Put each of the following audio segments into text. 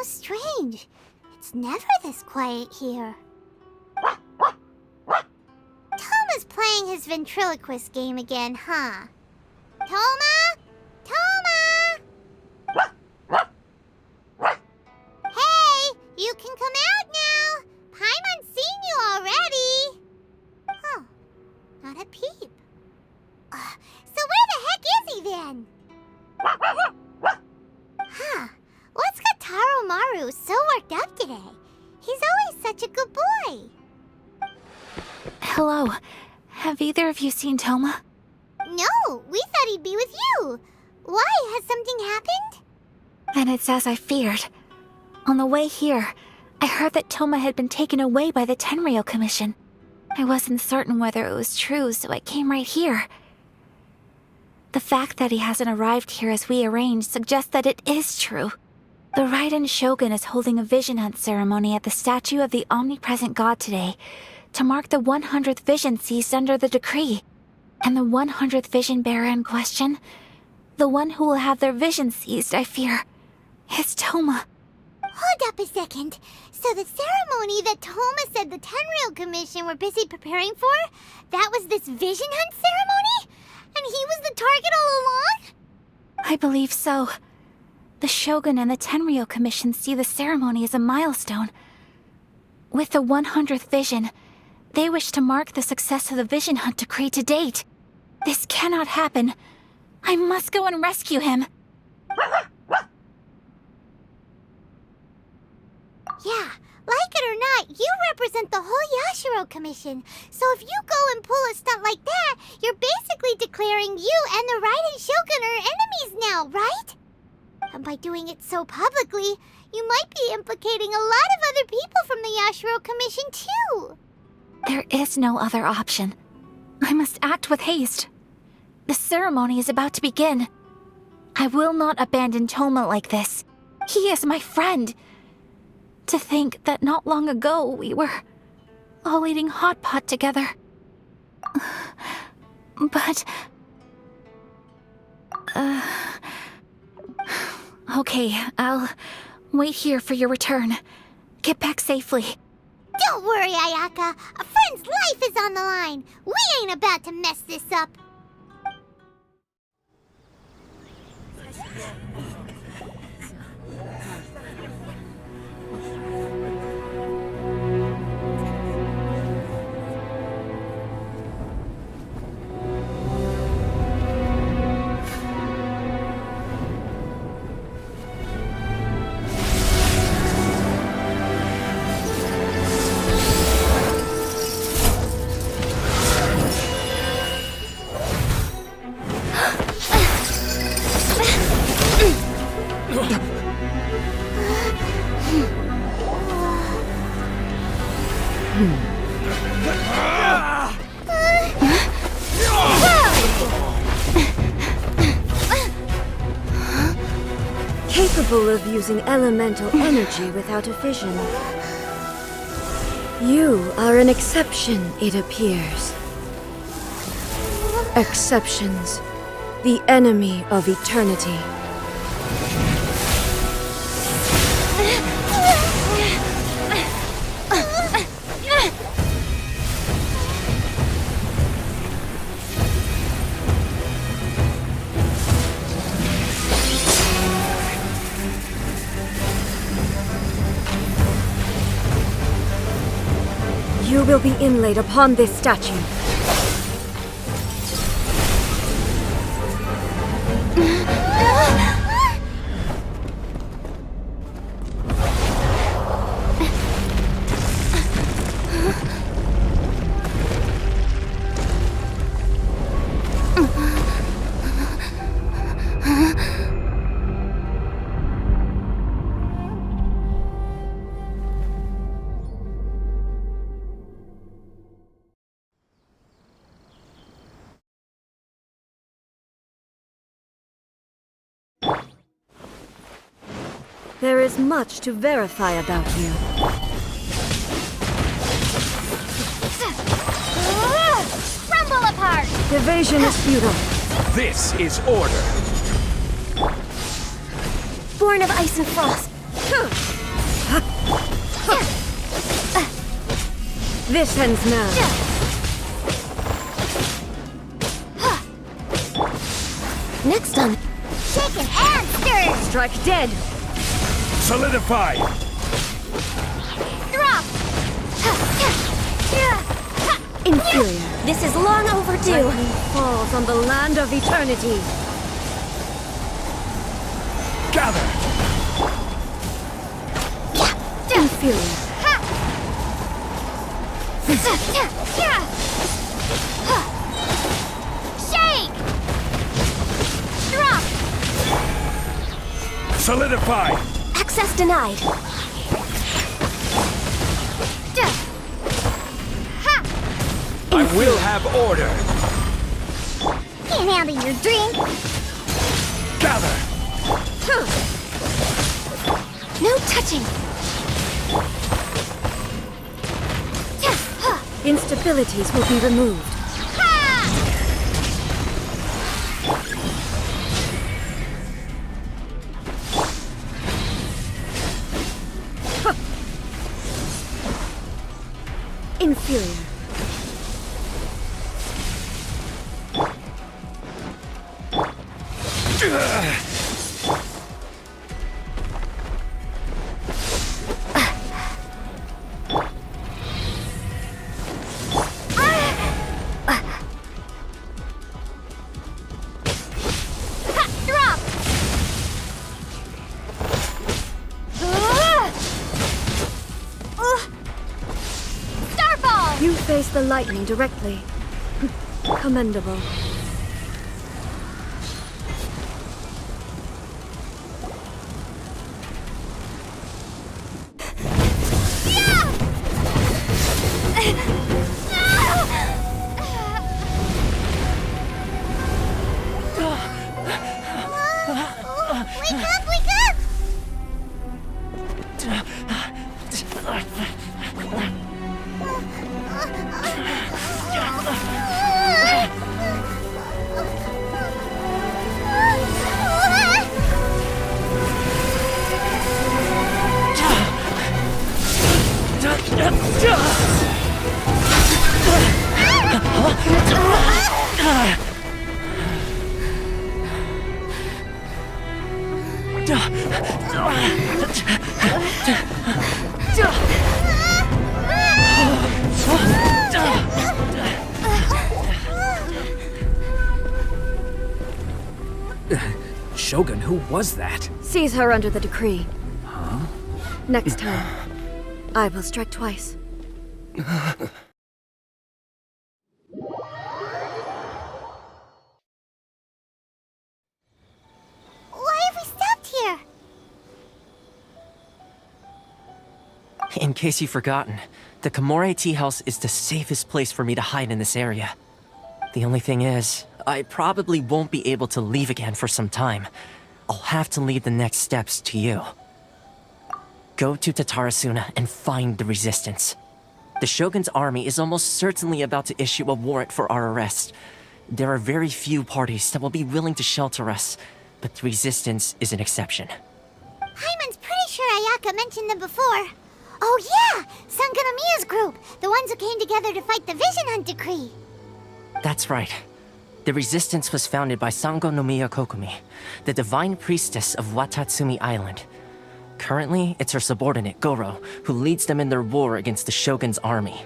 strange. It's never this quiet here. Toma's playing his ventriloquist game again, huh? Toma? Toma! Hey, you can come out now. Paimon's seen you already. Oh, not a peep. So where the heck is he then? Huh, what's got Taro Maru so worked up today? He's always such a good boy. Hello. Have either of you seen Toma? No, we thought he'd be with you. Why? Has something happened? Then it's as I feared. On the way here, I heard that Toma had been taken away by the Tenryou Commission. I wasn't certain whether it was true, so I came right here. The fact that he hasn't arrived here as we arranged suggests that it is true. The Raiden Shogun is holding a vision hunt ceremony at the statue of the omnipresent god today to mark the 100th vision seized under the decree. And the 100th vision bearer in question, the one who will have their vision seized, I fear, is Toma. Hold up a second. So the ceremony that Toma said the Tenryou Commission were busy preparing for, that was this vision hunt ceremony? And he was the target all along? I believe so. The Shogun and the Tenryou Commission see the ceremony as a milestone. With the 100th vision, they wish to mark the success of the vision hunt decree to date. This cannot happen. I must go and rescue him. Yeah, like it or not, you represent the whole Yashiro Commission. So if you go and pull a stunt like that, you're basically declaring you and the Raiden Shogun are enemies now, right? And by doing it so publicly, you might be implicating a lot of other people from the Yashiro Commission too. There is no other option. I must act with haste. The ceremony is about to begin. I will not abandon Toma like this. He is my friend. To think that not long ago we were all eating hot pot together. But... Okay, I'll wait here for your return. Get back safely. Don't worry, Ayaka. A friend's life is on the line. We ain't about to mess this up. Capable of using elemental energy without a fission. You are an exception, it appears. Exceptions, the enemy of eternity. You will be inlaid upon this statue. There is much to verify about you. Crumble apart! Evasion is futile. This is order. Born of ice and frost. This ends now. Next on. Shaken and stirred. Strike dead. Solidify! Drop. Inferior. This is long overdue. Lightning falls on the land of eternity. Gather! Inferior. Shake. Drop. Solidify! Access denied. I will have order! Can't handle your drink. Gather! No touching. Instabilities will be removed. Inferior. Drop. Starfall. You face the lightning directly. Commendable. Wake up, wake up! Shogun, who was that? Seize her under the decree. Next time, I will strike twice. Why have we stopped here? In case you've forgotten, the Komore Tea House is the safest place for me to hide in this area. The only thing is, I probably won't be able to leave again for some time. I'll have to leave the next steps to you. Go to Tatarasuna and find the resistance. The Shogun's army is almost certainly about to issue a warrant for our arrest. There are very few parties that will be willing to shelter us, but the resistance is an exception. Hyman's pretty sure Ayaka mentioned them before. Oh yeah! Sangonomiya's group! The ones who came together to fight the Vision Hunt Decree! That's right. The resistance was founded by Sangonomiya Kokumi, the divine priestess of Watatsumi Island. Currently, it's her subordinate, Goro, who leads them in their war against the Shogun's army.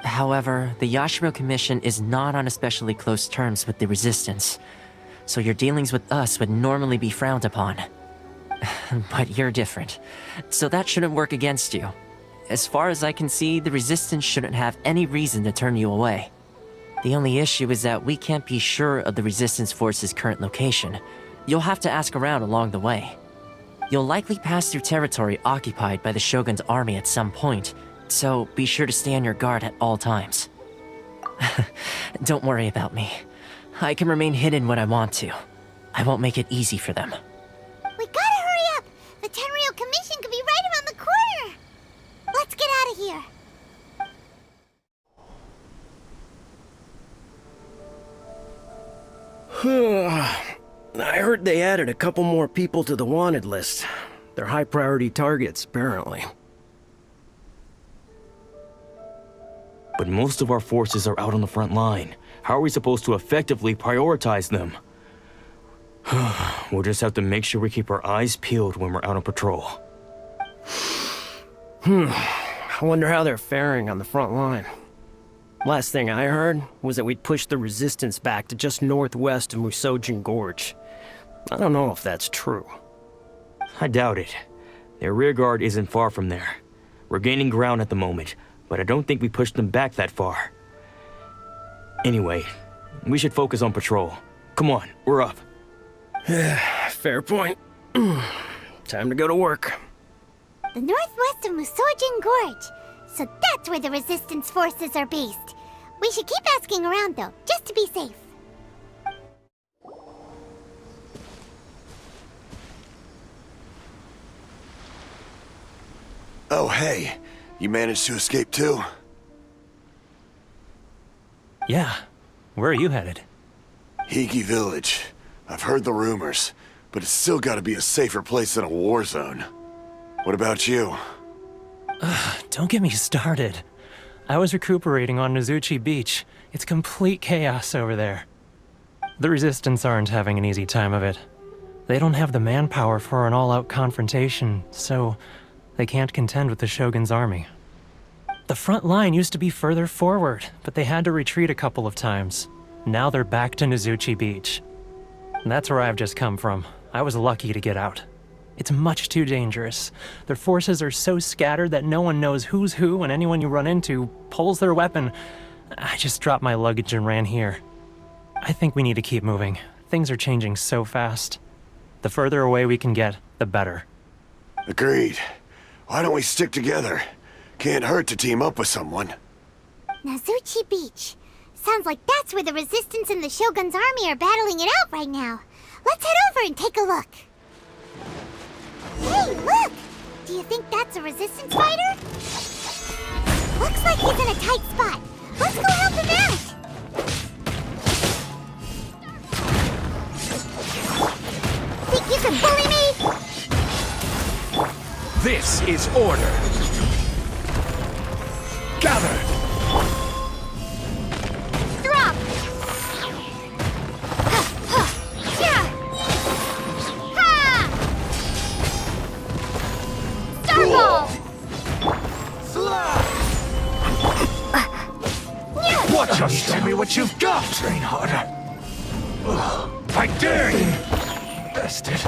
However, the Yashiro Commission is not on especially close terms with the resistance, so your dealings with us would normally be frowned upon. But you're different, so that shouldn't work against you. As far as I can see, the resistance shouldn't have any reason to turn you away. The only issue is that we can't be sure of the resistance force's current location. You'll have to ask around along the way. You'll likely pass through territory occupied by the Shogun's army at some point, so be sure to stay on your guard at all times. Don't worry about me. I can remain hidden when I want to. I won't make it easy for them. We gotta hurry up! The Tenryou Commission could be right around the corner! Let's get out of here! I heard they added a couple more people to the wanted list. They're high-priority targets, apparently. But most of our forces are out on the front line. How are we supposed to effectively prioritize them? We'll just have to make sure we keep our eyes peeled when we're out on patrol. I wonder how they're faring on the front line. Last thing I heard was that we'd pushed the resistance back to just northwest of Musojin Gorge. I don't know if that's true. I doubt it. Their rearguard isn't far from there. We're gaining ground at the moment, but I don't think we pushed them back that far. Anyway, we should focus on patrol. Come on, we're up. Fair point. Time to go to work. The northwest of Musojin Gorge. So that's where the resistance forces are based. We should keep asking around though, just to be safe. Oh, hey. You managed to escape too? Yeah. Where are you headed? Higi Village. I've heard the rumors, but it's still gotta be a safer place than a war zone. What about you? Don't get me started. I was recuperating on Nozuchi Beach. It's complete chaos over there. The Resistance aren't having an easy time of it. They don't have the manpower for an all-out confrontation, so they can't contend with the Shogun's army. The front line used to be further forward, but they had to retreat a couple of times. Now they're back to Nozuchi Beach. That's where I've just come from. I was lucky to get out. It's much too dangerous. Their forces are so scattered that no one knows who's who, and anyone you run into pulls their weapon. I just dropped my luggage and ran here. I think we need to keep moving. Things are changing so fast. The further away we can get, the better. Agreed. Why don't we stick together? Can't hurt to team up with someone. Nozuchi Beach. Sounds like that's where the Resistance and the Shogun's army are battling it out right now. Let's head over and take a look. Hey, look! Do you think that's a Resistance fighter? Looks like he's in a tight spot. Let's go help him out! Think you can bully me? This is order. Gather! Drop! Starball! Watch us, show me what you've got! Train harder. I dare you! Bested.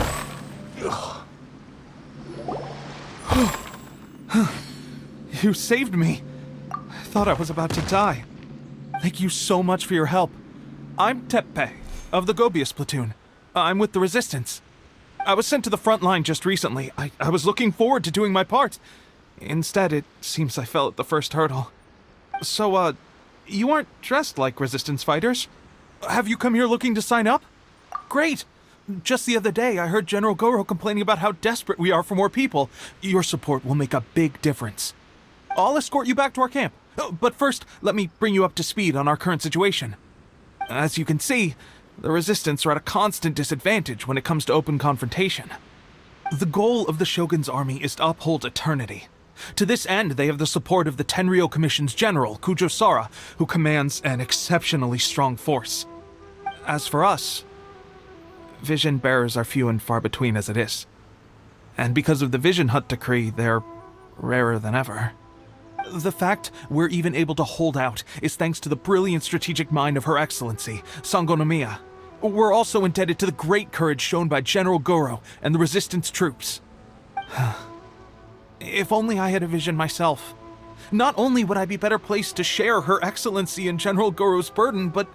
You saved me. I thought I was about to die. Thank you so much for your help. I'm Teppei, of the Gobius platoon. I'm with the Resistance. I was sent to the front line just recently. I was looking forward to doing my part. Instead, it seems I fell at the first hurdle. So, you aren't dressed like Resistance fighters? Have you come here looking to sign up? Great! Just the other day, I heard General Goro complaining about how desperate we are for more people. Your support will make a big difference. I'll escort you back to our camp. But first, let me bring you up to speed on our current situation. As you can see, the Resistance are at a constant disadvantage when it comes to open confrontation. The goal of the Shogun's army is to uphold eternity. To this end, they have the support of the Tenryou Commission's general, Kujo Sara, who commands an exceptionally strong force. As for us, vision bearers are few and far between as it is. And because of the Vision Hut decree, they're rarer than ever. The fact we're even able to hold out is thanks to the brilliant strategic mind of Her Excellency, Sangonomiya. We're also indebted to the great courage shown by General Goro and the Resistance troops. If only I had a vision myself. Not only would I be better placed to share Her Excellency and General Goro's burden, but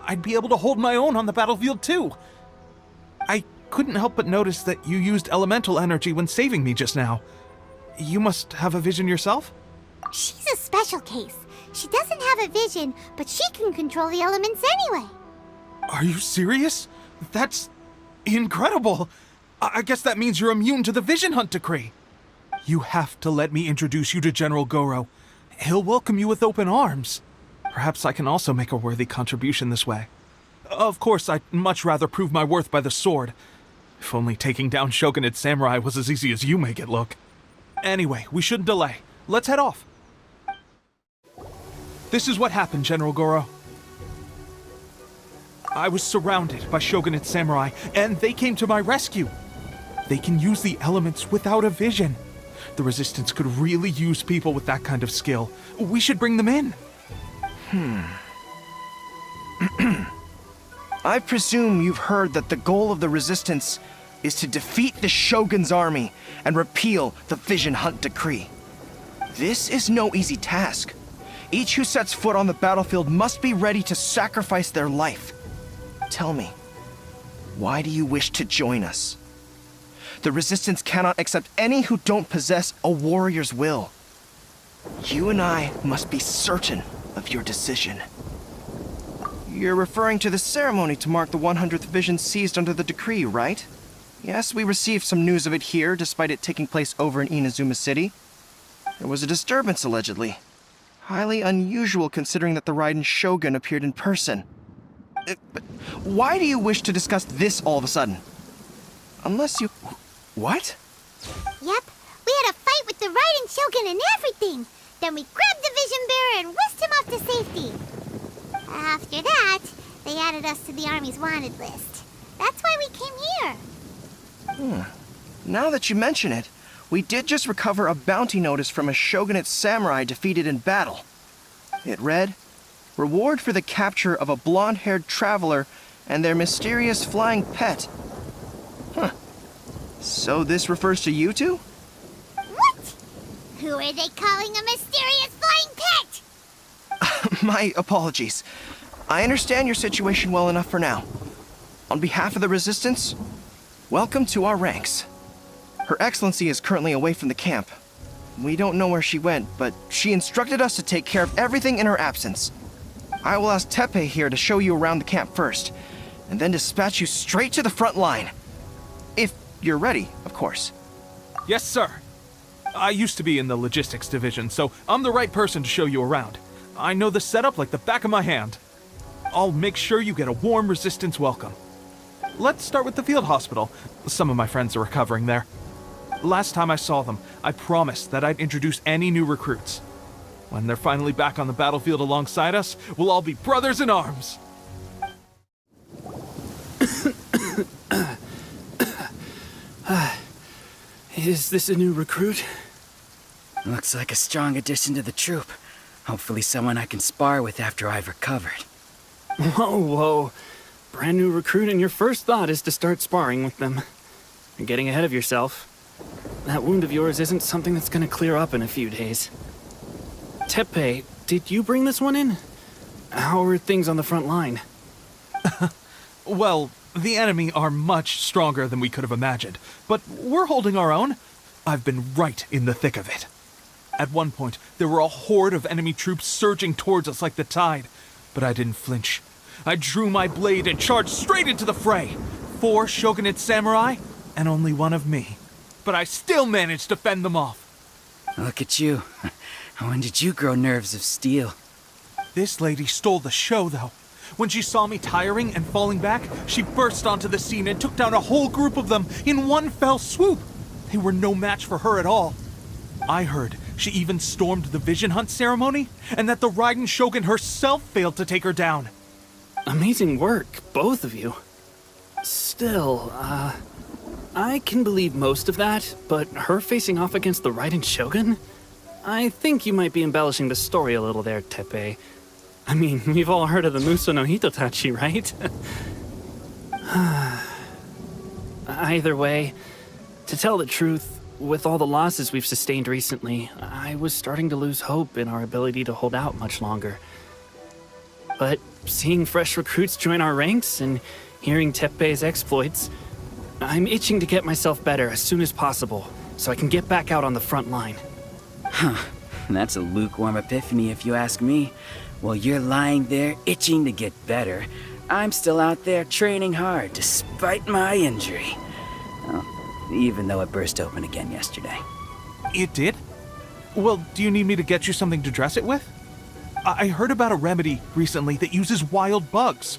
I'd be able to hold my own on the battlefield too. I couldn't help but notice that you used elemental energy when saving me just now. You must have a vision yourself? She's a special case. She doesn't have a vision, but she can control the elements anyway. Are you serious? That's incredible. I guess that means you're immune to the Vision Hunt decree. You have to let me introduce you to General Goro. He'll welcome you with open arms. Perhaps I can also make a worthy contribution this way. Of course, I'd much rather prove my worth by the sword. If only taking down Shogunate Samurai was as easy as you make it look. Anyway, we shouldn't delay. Let's head off. This is what happened, General Goro. I was surrounded by Shogunate Samurai, and they came to my rescue. They can use the elements without a vision. The Resistance could really use people with that kind of skill. We should bring them in. I presume you've heard that the goal of the Resistance is to defeat the Shogun's army and repeal the Vision Hunt Decree. This is no easy task. Each who sets foot on the battlefield must be ready to sacrifice their life. Tell me, why do you wish to join us? The Resistance cannot accept any who don't possess a warrior's will. You and I must be certain of your decision. You're referring to the ceremony to mark the 100th Vision seized under the decree, right? Yes, we received some news of it here, despite it taking place over in Inazuma City. There was a disturbance, allegedly. Highly unusual considering that the Raiden Shogun appeared in person. But why do you wish to discuss this all of a sudden? Unless you... What? Yep, we had a fight with the Raiden Shogun and everything. Then we grabbed the Vision Bearer and whisked him off to safety. After that, they added us to the Army's wanted list. That's why we came here. Now that you mention it, we did just recover a bounty notice from a Shogunate samurai defeated in battle. It read, "Reward for the capture of a blonde-haired traveler and their mysterious flying pet." So this refers to you two? What? Who are they calling a mysterious flying pet? My apologies. I understand your situation well enough for now. On behalf of the Resistance, welcome to our ranks. Her Excellency is currently away from the camp. We don't know where she went, but she instructed us to take care of everything in her absence. I will ask Teppei here to show you around the camp first, and then dispatch you straight to the front line. If you're ready, of course. Yes, sir. I used to be in the logistics division, so I'm the right person to show you around. I know the setup like the back of my hand. I'll make sure you get a warm Resistance welcome. Let's start with the field hospital. Some of my friends are recovering there. Last time I saw them, I promised that I'd introduce any new recruits. When they're finally back on the battlefield alongside us, we'll all be brothers in arms. Is this a new recruit? Looks like a strong addition to the troop. Hopefully someone I can spar with after I've recovered. Whoa. Brand new recruit and your first thought is to start sparring with them. You're getting ahead of yourself. That wound of yours isn't something that's gonna clear up in a few days. Teppei, did you bring this one in? How are things on the front line? Well, the enemy are much stronger than we could have imagined, but we're holding our own. I've been right in the thick of it. At one point, there were a horde of enemy troops surging towards us like the tide, but I didn't flinch. I drew my blade and charged straight into the fray. 4 Shogunate samurai, and only 1 of me. But I still managed to fend them off. Look at you. When did you grow nerves of steel? This lady stole the show, though. When she saw me tiring and falling back, she burst onto the scene and took down a whole group of them in one fell swoop. They were no match for her at all. I heard she even stormed the Vision Hunt ceremony, and that the Raiden Shogun herself failed to take her down. Amazing work, both of you. Still, I can believe most of that, but her facing off against the Raiden Shogun? I think you might be embellishing the story a little there, Teppei. I mean, we've all heard of the Muso no Hitotachi, right? Either way, to tell the truth, with all the losses we've sustained recently, I was starting to lose hope in our ability to hold out much longer. But seeing fresh recruits join our ranks and hearing Teppei's exploits, I'm itching to get myself better as soon as possible, so I can get back out on the front line. That's a lukewarm epiphany if you ask me. While you're lying there itching to get better, I'm still out there training hard despite my injury. Well, even though it burst open again yesterday. It did? Well, do you need me to get you something to dress it with? I heard about a remedy recently that uses wild bugs.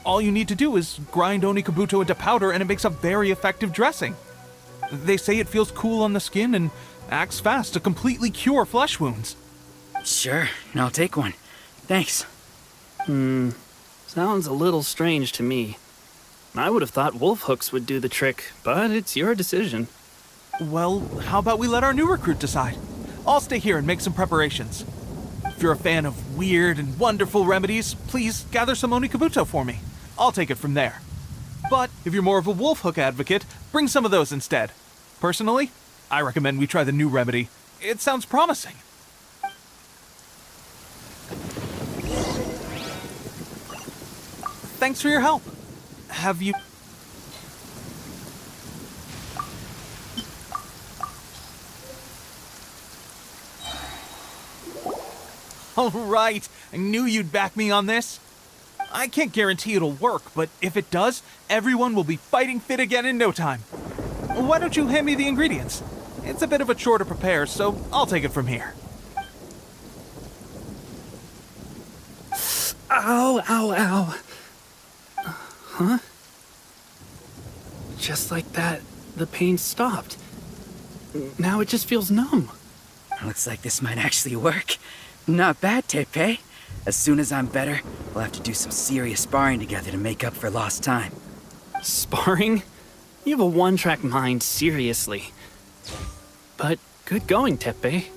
All you need to do is grind onikabuto into powder and it makes a very effective dressing. They say it feels cool on the skin and acts fast to completely cure flesh wounds. Sure, I'll take one. Thanks. Sounds a little strange to me. I would have thought wolf hooks would do the trick, but it's your decision. Well, how about we let our new recruit decide? I'll stay here and make some preparations. If you're a fan of weird and wonderful remedies, please gather some onikabuto for me. I'll take it from there. But if you're more of a wolf hook advocate, bring some of those instead. Personally, I recommend we try the new remedy. It sounds promising. Thanks for your help. Have you... All right, I knew you'd back me on this. I can't guarantee it'll work, but if it does, everyone will be fighting fit again in no time. Why don't you hand me the ingredients? It's a bit of a chore to prepare, so I'll take it from here. Ow, ow, ow. Huh? Just like that, the pain stopped. Now it just feels numb. Looks like this might actually work. Not bad, Tepe. As soon as I'm better, we'll have to do some serious sparring together to make up for lost time. Sparring? You have a one-track mind, seriously. But good going, Tepe.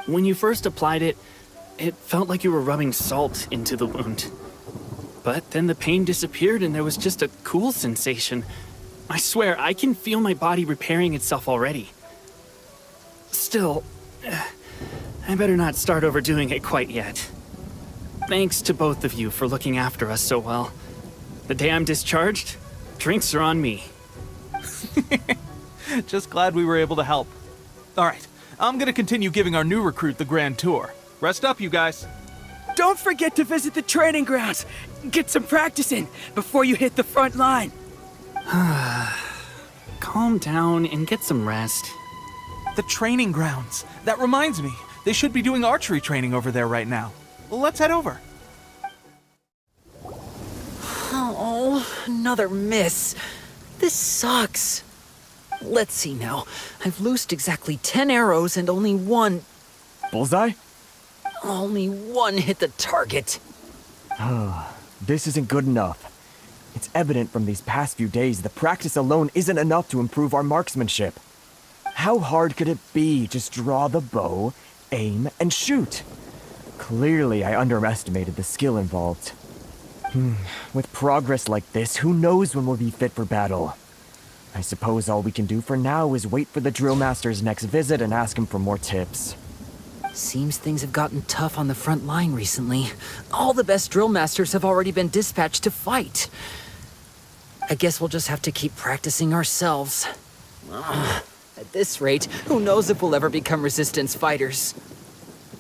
When you first applied it, it felt like you were rubbing salt into the wound. But then the pain disappeared and there was just a cool sensation. I swear, I can feel my body repairing itself already. Still, I better not start overdoing it quite yet. Thanks to both of you for looking after us so well. The day I'm discharged, drinks are on me. Just glad we were able to help. All right, I'm gonna continue giving our new recruit the grand tour. Rest up, you guys. Don't forget to visit the training grounds. Get some practice in before you hit the front line. Calm down and get some rest. The training grounds. That reminds me, they should be doing archery training over there right now. Let's head over. Oh, another miss. This sucks. Let's see now. I've loosed exactly 10 arrows and only one... Bullseye? Only one hit the target. This isn't good enough. It's evident from these past few days the practice alone isn't enough to improve our marksmanship. How hard could it be? Just draw the bow, aim, and shoot. Clearly, I underestimated the skill involved. With progress like this, who knows when we'll be fit for battle? I suppose all we can do for now is wait for the drill master's next visit and ask him for more tips. Seems things have gotten tough on the front line recently. All the best drill masters have already been dispatched to fight. I guess we'll just have to keep practicing ourselves. At this rate, who knows if we'll ever become resistance fighters.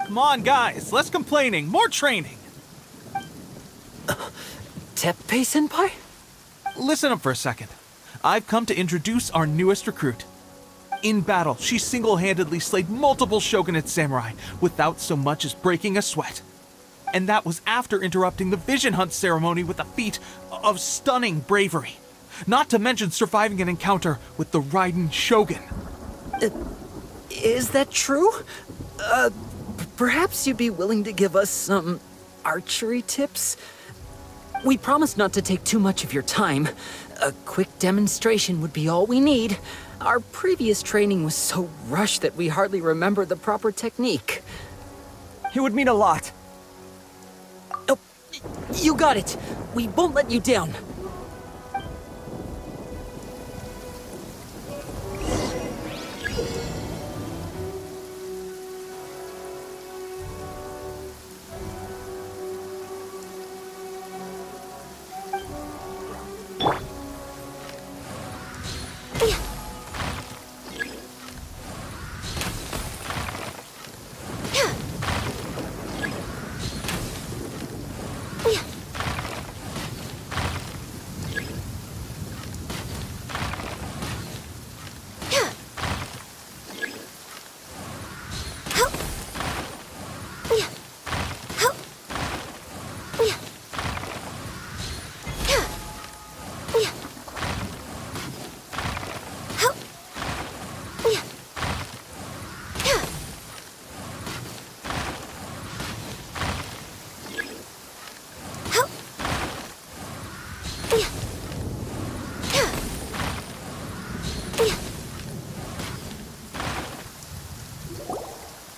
Come on, guys, less complaining, more training. Teppei-senpai? Listen up for a second. I've come to introduce our newest recruit. In battle, she single-handedly slayed multiple shogunate samurai without so much as breaking a sweat. And that was after interrupting the vision hunt ceremony with a feat of stunning bravery. Not to mention surviving an encounter with the Raiden Shogun. Is that true? Perhaps you'd be willing to give us some archery tips? We promise not to take too much of your time. A quick demonstration would be all we need. Our previous training was so rushed that we hardly remember the proper technique. It would mean a lot. Oh, you got it. We won't let you down.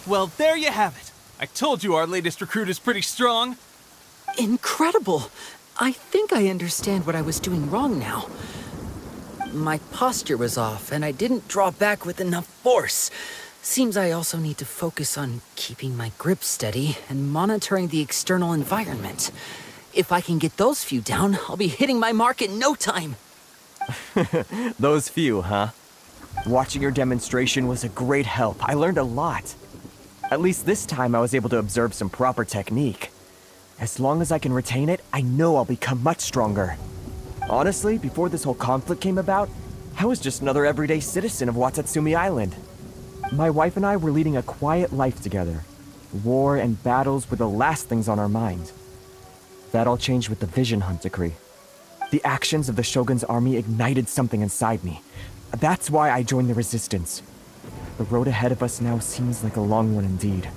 Well, there you have it. I told you our latest recruit is pretty strong. Incredible! I think I understand what I was doing wrong now. My posture was off, and I didn't draw back with enough force. Seems I also need to focus on keeping my grip steady and monitoring the external environment. If I can get those few down, I'll be hitting my mark in no time. Those few, huh? Watching your demonstration was a great help. I learned a lot. At least this time I was able to observe some proper technique. As long as I can retain it, I know I'll become much stronger. Honestly, before this whole conflict came about, I was just another everyday citizen of Watatsumi Island. My wife and I were leading a quiet life together. War and battles were the last things on our mind. That all changed with the Vision Hunt decree. The actions of the Shogun's army ignited something inside me. That's why I joined the resistance. The road ahead of us now seems like a long one indeed.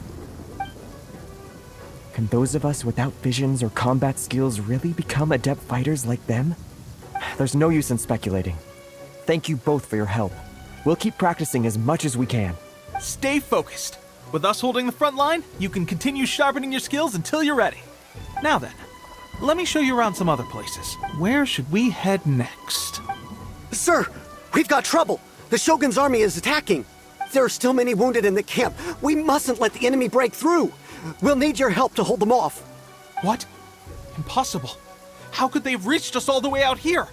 Can those of us without visions or combat skills really become adept fighters like them? There's no use in speculating. Thank you both for your help. We'll keep practicing as much as we can. Stay focused. With us holding the front line, you can continue sharpening your skills until you're ready. Now then, let me show you around some other places. Where should we head next? Sir, we've got trouble. The Shogun's army is attacking. There are still many wounded in the camp. We mustn't let the enemy break through. We'll need your help to hold them off. What? Impossible. How could they have reached us all the way out here?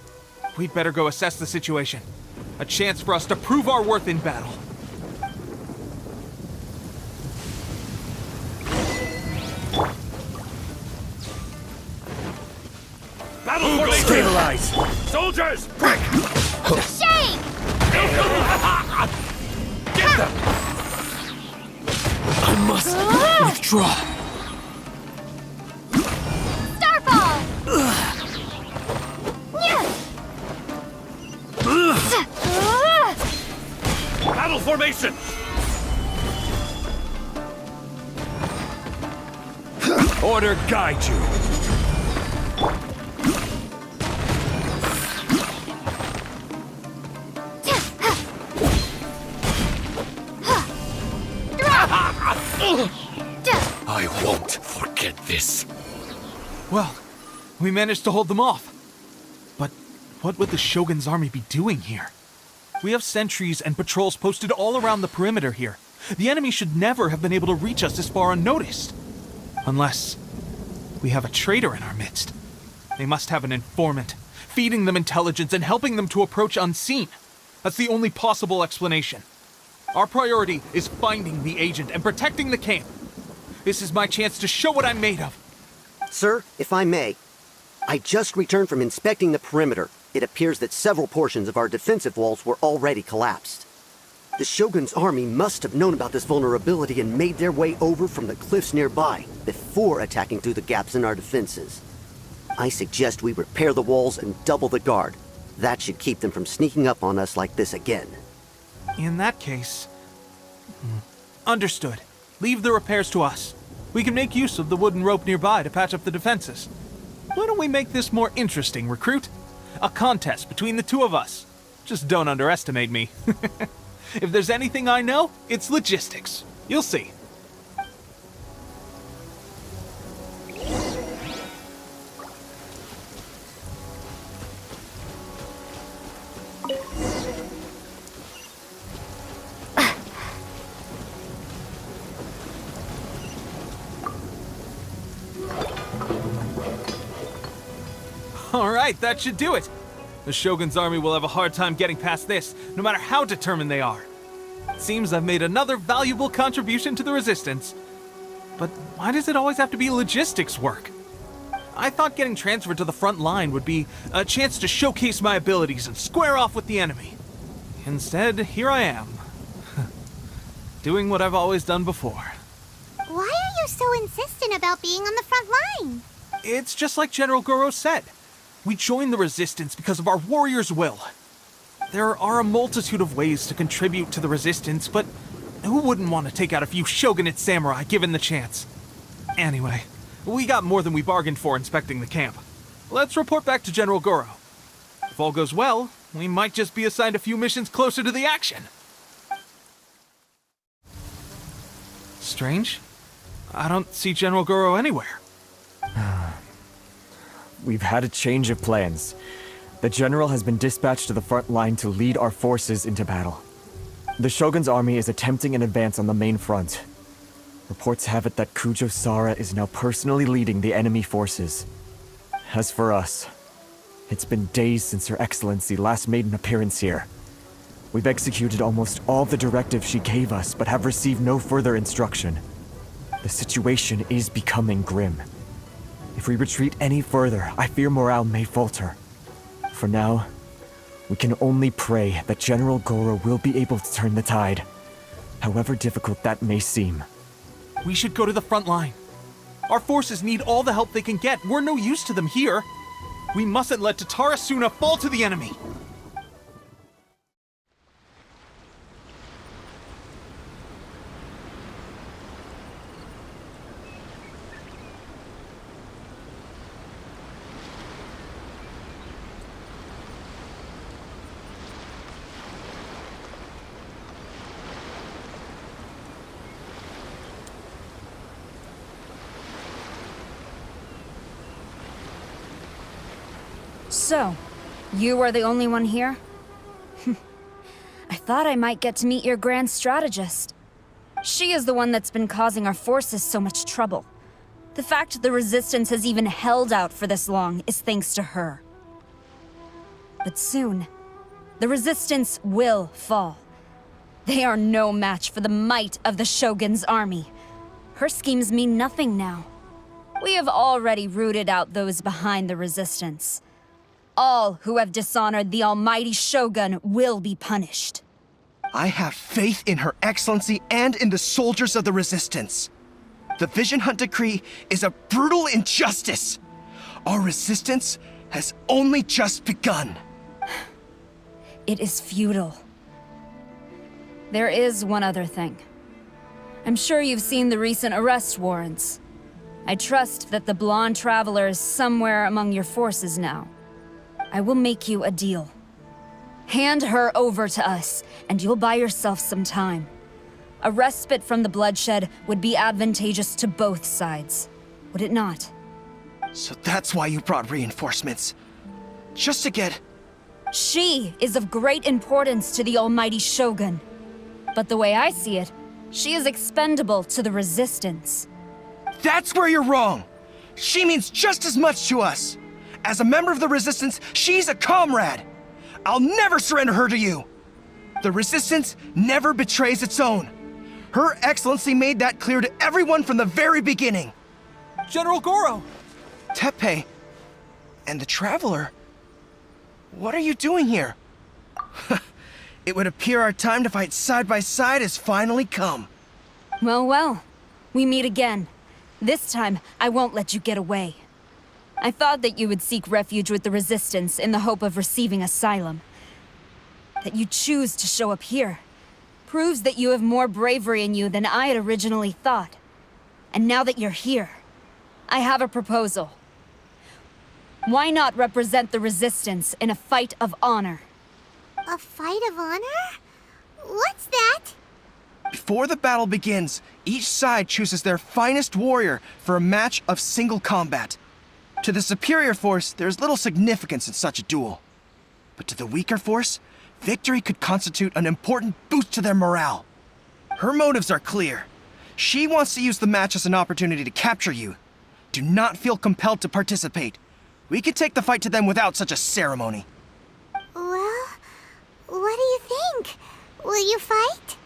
We'd better go assess the situation. A chance for us to prove our worth in battle. Battle formation! Stabilize! Soldiers, break! Shake! Get them! I must withdraw. Starfall! Battle formation! Order guide you. I won't forget this. Well, we managed to hold them off. But what would the Shogun's army be doing here? We have sentries and patrols posted all around the perimeter here. The enemy should never have been able to reach us this far unnoticed. Unless we have a traitor in our midst. They must have an informant, feeding them intelligence and helping them to approach unseen. That's the only possible explanation. Our priority is finding the agent and protecting the camp. This is my chance to show what I'm made of. Sir, if I may, I just returned from inspecting the perimeter. It appears that several portions of our defensive walls were already collapsed. The Shogun's army must have known about this vulnerability and made their way over from the cliffs nearby before attacking through the gaps in our defenses. I suggest we repair the walls and double the guard. That should keep them from sneaking up on us like this again. In that case... Understood. Leave the repairs to us. We can make use of the wooden rope nearby to patch up the defenses. Why don't we make this more interesting, recruit? A contest between the two of us. Just don't underestimate me. If there's anything I know, it's logistics. You'll see. All right, that should do it. The Shogun's army will have a hard time getting past this, no matter how determined they are. It seems I've made another valuable contribution to the resistance. But why does it always have to be logistics work? I thought getting transferred to the front line would be a chance to showcase my abilities and square off with the enemy. Instead, here I am. Doing what I've always done before. Why are you so insistent about being on the front line? It's just like General Goro said. We joined the resistance because of our warrior's will. There are a multitude of ways to contribute to the resistance, but who wouldn't want to take out a few shogunate samurai given the chance? Anyway, we got more than we bargained for inspecting the camp. Let's report back to General Goro. If all goes well, we might just be assigned a few missions closer to the action. strange. I don't see General Goro anywhere. We've had a change of plans. The general has been dispatched to the front line to lead our forces into battle. The Shogun's army is attempting an advance on the main front. Reports have it that Kujo Sara is now personally leading the enemy forces. As for us, it's been days since Her Excellency last made an appearance here. We've executed almost all the directives she gave us, but have received no further instruction. The situation is becoming grim. If we retreat any further, I fear morale may falter. For now, we can only pray that General Goro will be able to turn the tide, however difficult that may seem. We should go to the front line. Our forces need all the help they can get. We're no use to them here. We mustn't let Tatarasuna fall to the enemy. So, you are the only one here? I thought I might get to meet your grand strategist. She is the one that's been causing our forces so much trouble. The fact the Resistance has even held out for this long is thanks to her. But soon, the Resistance will fall. They are no match for the might of the Shogun's army. Her schemes mean nothing now. We have already rooted out those behind the Resistance. All who have dishonored the almighty Shogun will be punished. I have faith in Her Excellency and in the soldiers of the Resistance. The Vision Hunt Decree is a brutal injustice. Our resistance has only just begun. It is futile. There is one other thing. I'm sure you've seen the recent arrest warrants. I trust that the blonde traveler is somewhere among your forces now. I will make you a deal. Hand her over to us, and you'll buy yourself some time. A respite from the bloodshed would be advantageous to both sides, would it not? So that's why you brought reinforcements. Just to get... She is of great importance to the almighty Shogun. But the way I see it, she is expendable to the Resistance. That's where you're wrong! She means just as much to us! As a member of the Resistance, she's a comrade! I'll never surrender her to you! The Resistance never betrays its own. Her Excellency made that clear to everyone from the very beginning. General Goro! Teppei and the Traveler? What are you doing here? It would appear our time to fight side by side has finally come. Well, we meet again. This time, I won't let you get away. I thought that you would seek refuge with the Resistance in the hope of receiving asylum. That you choose to show up here proves that you have more bravery in you than I had originally thought. And now that you're here, I have a proposal. Why not represent the Resistance in a fight of honor? A fight of honor? What's that? Before the battle begins, each side chooses their finest warrior for a match of single combat. To the superior force, there is little significance in such a duel. But to the weaker force, victory could constitute an important boost to their morale. Her motives are clear. She wants to use the match as an opportunity to capture you. Do not feel compelled to participate. We can take the fight to them without such a ceremony. Well, what do you think? Will you fight?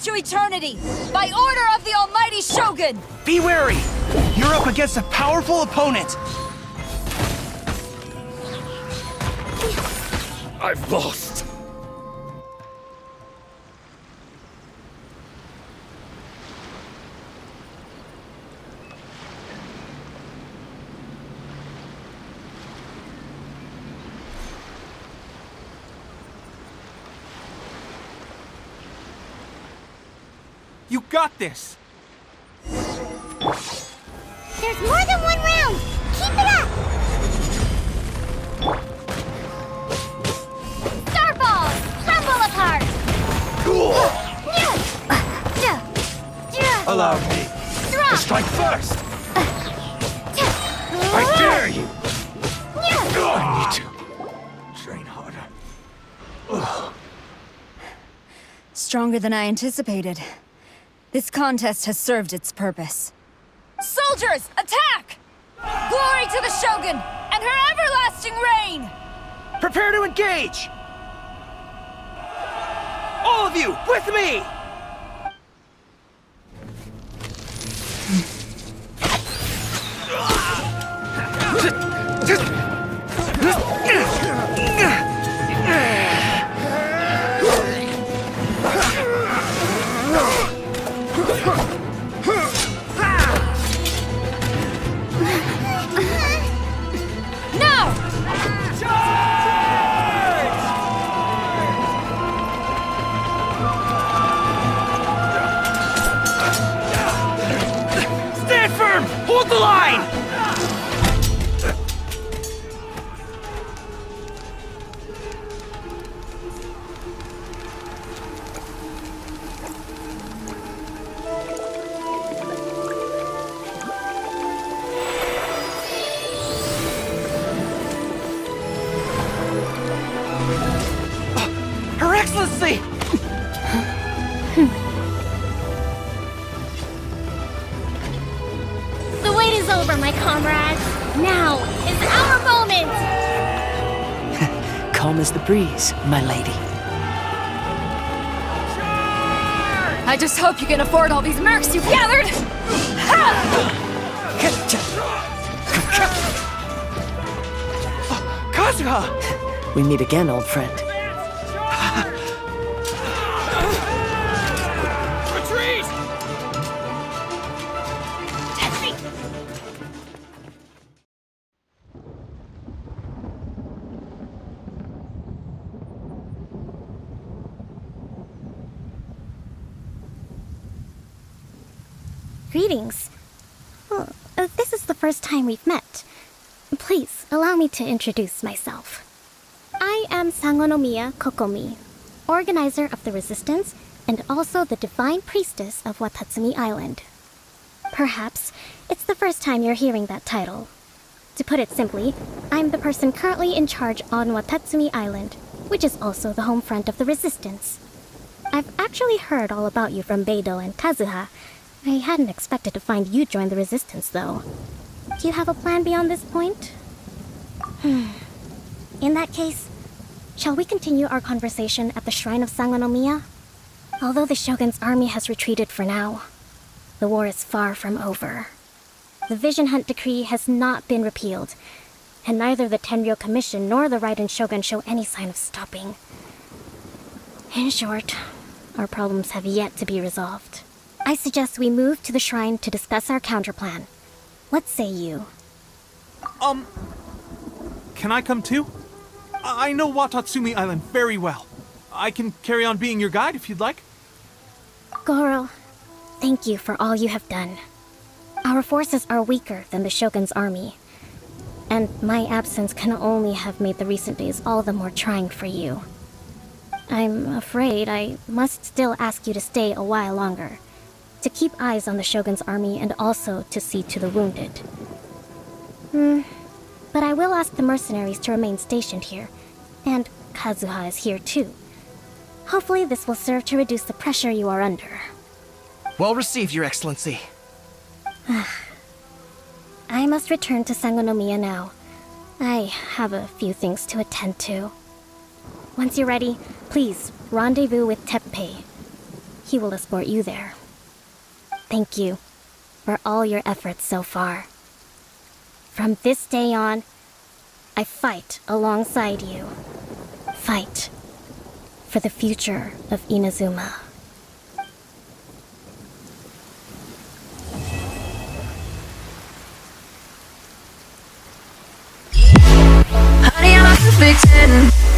ends to eternity, by order of the almighty Shogun! Be wary! You're up against a powerful opponent! I've lost. You got this! There's more than one round! Keep it up! Starballs! Crumble apart! Allow me to strike first! I dare you! I need to train harder. Stronger than I anticipated. This contest has served its purpose. Soldiers, attack! Glory to the Shogun and her everlasting reign! Prepare to engage! All of you, with me! Hold the line! Her Excellency! The wait is over, my comrades. Now is our moment! Calm as the breeze, my lady. I just hope you can afford all these mercs you've gathered! Kazuha! We meet again, old friend. Retreat! Greetings. Well, this is the first time we've met. Please, allow me to introduce myself. I am Sangonomiya Kokomi, organizer of the Resistance and also the Divine Priestess of Watatsumi Island. Perhaps it's the first time you're hearing that title. To put it simply, I'm the person currently in charge on Watatsumi Island, which is also the home front of the Resistance. I've actually heard all about you from Beidou and Kazuha. I hadn't expected to find you join the Resistance, though. Do you have a plan beyond this point? In that case, shall we continue our conversation at the shrine of Sangonomiya? Although the Shogun's army has retreated for now, the war is far from over. The Vision Hunt Decree has not been repealed, and neither the Tenryou Commission nor the Raiden Shogun show any sign of stopping. In short, our problems have yet to be resolved. I suggest we move to the shrine to discuss our counterplan. What say you? Can I come too? I know Watatsumi Island very well. I can carry on being your guide if you'd like. Goro, thank you for all you have done. Our forces are weaker than the Shogun's army, and my absence can only have made the recent days all the more trying for you. I'm afraid I must still ask you to stay a while longer, to keep eyes on the Shogun's army and also to see to the wounded. But I will ask the mercenaries to remain stationed here, and Kazuha is here too. Hopefully this will serve to reduce the pressure you are under. Well received, Your Excellency. I must return to Sangonomiya now. I have a few things to attend to. Once you're ready, please rendezvous with Teppei. he will escort you there. Thank you for all your efforts so far. From this day on, I fight alongside you. Fight for the future of Inazuma. Honey, I'm fixing